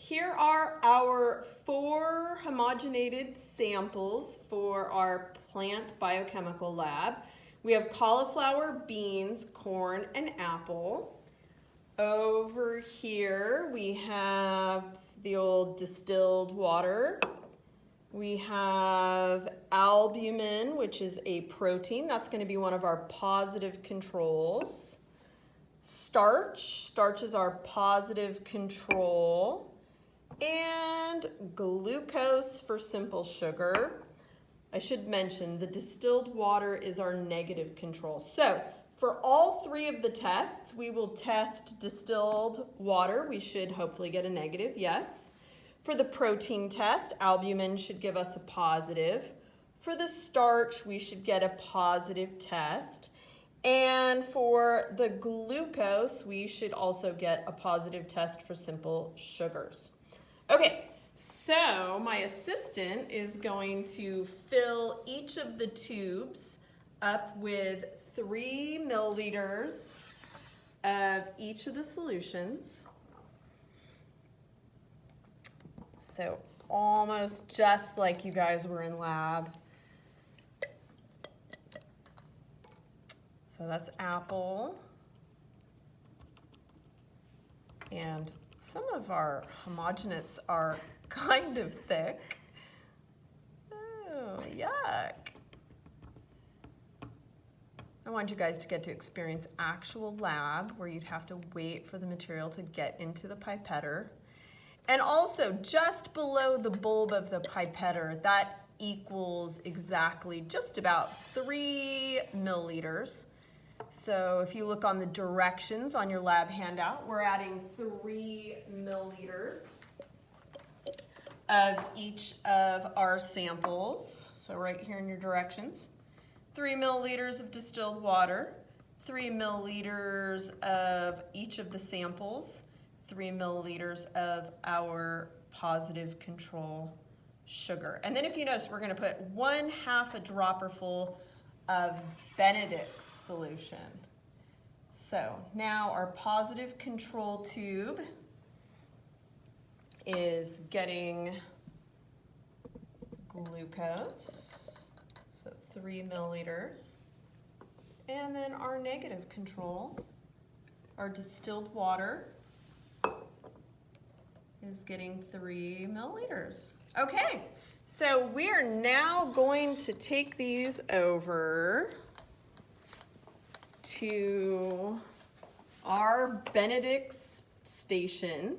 here are our 4 homogenated samples for our plant biochemical lab. We have cauliflower, beans, corn, and apple. Over here we have the old distilled water. We have albumin, which is a protein. That's going to be one of our positive controls. Starch is our positive control. And glucose for simple sugar. I should mention the distilled water is our negative control. So for all 3 of the tests, we will test distilled water. We should hopefully get a negative, yes. For the protein test, albumin should give us a positive. For the starch, we should get a positive test. And for the glucose, we should also get a positive test for simple sugars. Okay, so my assistant is going to fill each of the tubes up with 3 milliliters of each of the solutions. So almost just like you guys were in lab. So that's apple. And some of our homogenates are kind of thick. Oh, yuck. I want you guys to get to experience actual lab where you'd have to wait for the material to get into the pipetter. And also just below the bulb of the pipetter, that equals exactly just about 3 milliliters. So if you look on the directions on your lab handout, we're adding 3 milliliters of each of our samples. So right here in your directions, 3 milliliters of distilled water, 3 milliliters of each of the samples, 3 milliliters of our positive control sugar. And then if you notice, we're going to put 1/2 a dropper full of Benedict solution. So now our positive control tube is getting glucose, so 3 milliliters. And then our negative control, our distilled water, is getting 3 milliliters. Okay, so we are now going to take these over to our Benedict station.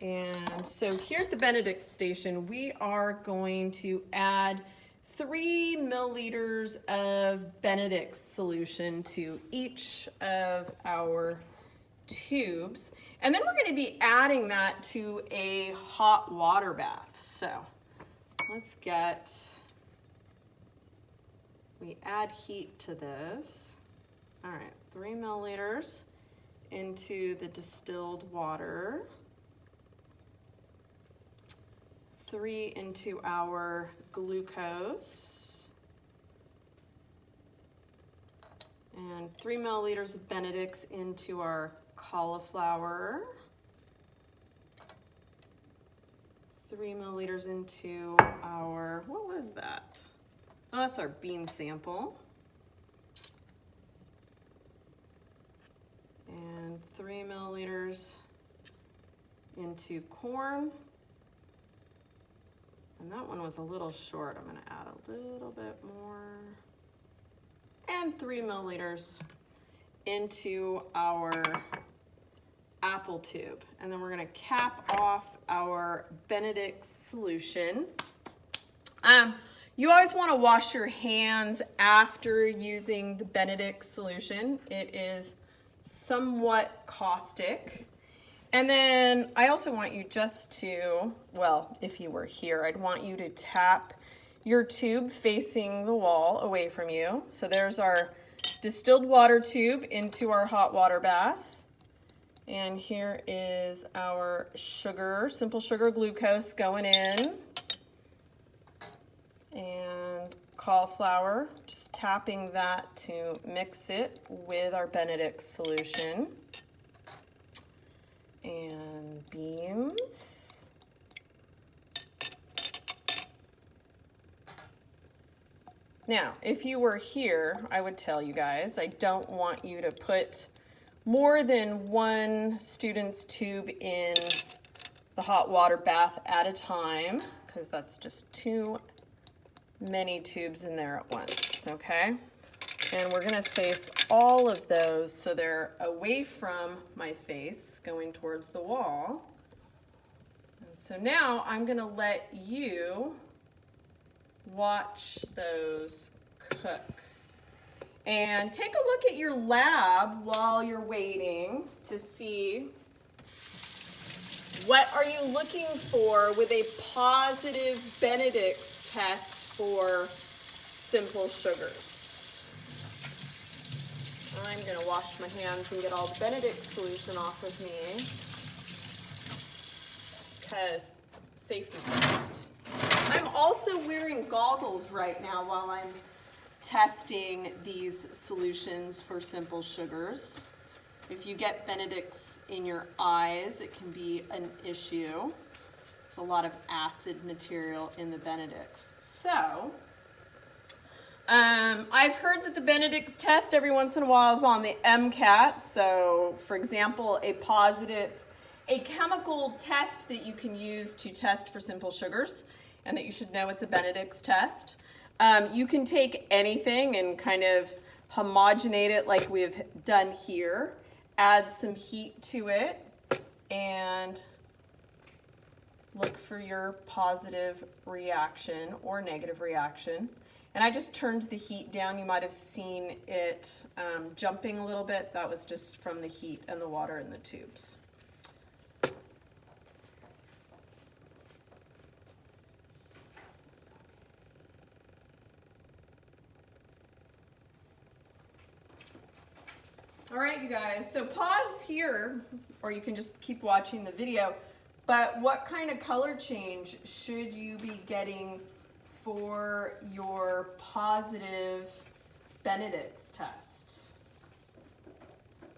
And so here at the Benedict station, we are going to add 3 milliliters of Benedict solution to each of our tubes. And then we're going to be adding that to a hot water bath. So let's we add heat to this. All right, 3 milliliters into the distilled water. 3 into our glucose. And 3 milliliters of Benedict's into our cauliflower. 3 milliliters into our, what was that? Oh, that's our bean sample. And 3 milliliters into corn. And that one was a little short. I'm going to add a little bit more. And 3 milliliters into our apple tube. And then we're going to cap off our Benedict solution. You always want to wash your hands after using the Benedict solution. It is somewhat caustic. And then I also want you just to, well, if you were here, I'd want you to tap your tube facing the wall away from you. So there's our distilled water tube into our hot water bath. And here is our sugar, simple sugar glucose going in. And cauliflower, just tapping that to mix it with our Benedict solution. And beans. Now, if you were here, I would tell you guys, I don't want you to put more than one student's tube in the hot water bath at a time, because that's just too many tubes in there at once, okay? And we're gonna face all of those so they're away from my face, going towards the wall. And so now I'm gonna let you watch those cook. And take a look at your lab while you're waiting to see what are you looking for with a positive Benedict's test for simple sugars. I'm going to wash my hands and get all the Benedict solution off of me because safety first. I'm also wearing goggles right now while I'm testing these solutions for simple sugars. If you get Benedict's in your eyes, it can be an issue. There's a lot of acid material in the Benedict's. So, I've heard that the Benedict's test every once in a while is on the MCAT. So, for example, a chemical test that you can use to test for simple sugars, and that you should know it's a Benedict's test. You can take anything and kind of homogenate it like we've done here, add some heat to it, and look for your positive reaction or negative reaction. And I just turned the heat down. You might have seen it jumping a little bit. That was just from the heat and the water in the tubes. All right, you guys, so pause here, or you can just keep watching the video, but what kind of color change should you be getting for your positive Benedict's test?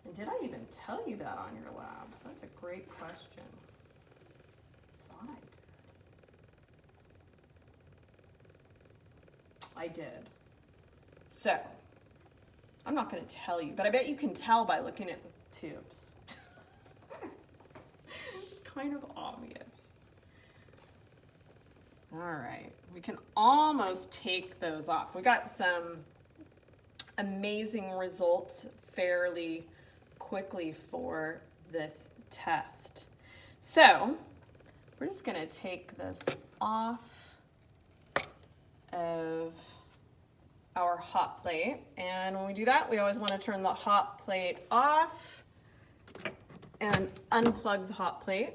And did I even tell you that on your lab? That's a great question. Thought I did. So, I'm not going to tell you, but I bet you can tell by looking at the tubes. It's kind of obvious. All right, we can almost take those off. We got some amazing results fairly quickly for this test. So, we're just going to take this off of our hot plate, and when we do that, we always want to turn the hot plate off and unplug the hot plate.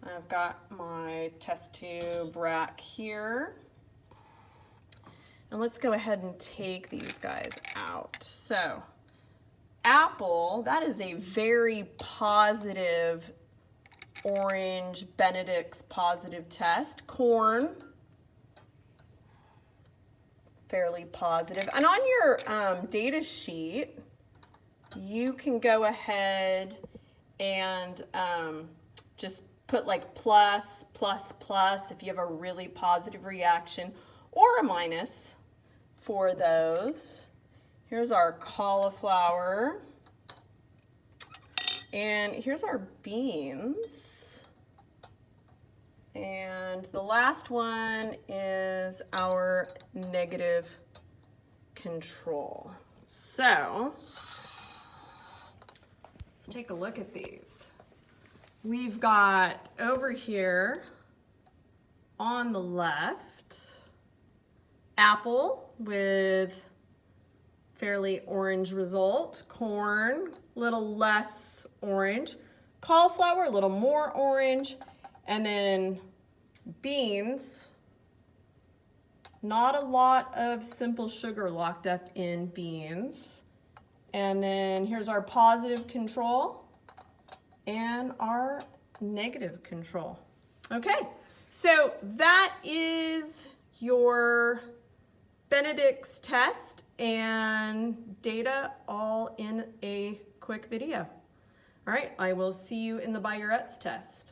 I've got my test tube rack here, and let's go ahead and take these guys out. So, apple, that is a very positive orange Benedict's positive test. Corn, fairly positive. And on your data sheet, you can go ahead and just put like plus, plus, plus if you have a really positive reaction, or a minus for those. Here's our cauliflower. And here's our beans. And the last one is our negative control. So, let's take a look at these. We've got over here on the left, apple with fairly orange result, corn, a little less orange, cauliflower, a little more orange, and then beans, not a lot of simple sugar locked up in beans. And then here's our positive control and our negative control. Okay, so that is your Benedict's test and data all in a quick video. All right, I will see you in the By Your Etz test.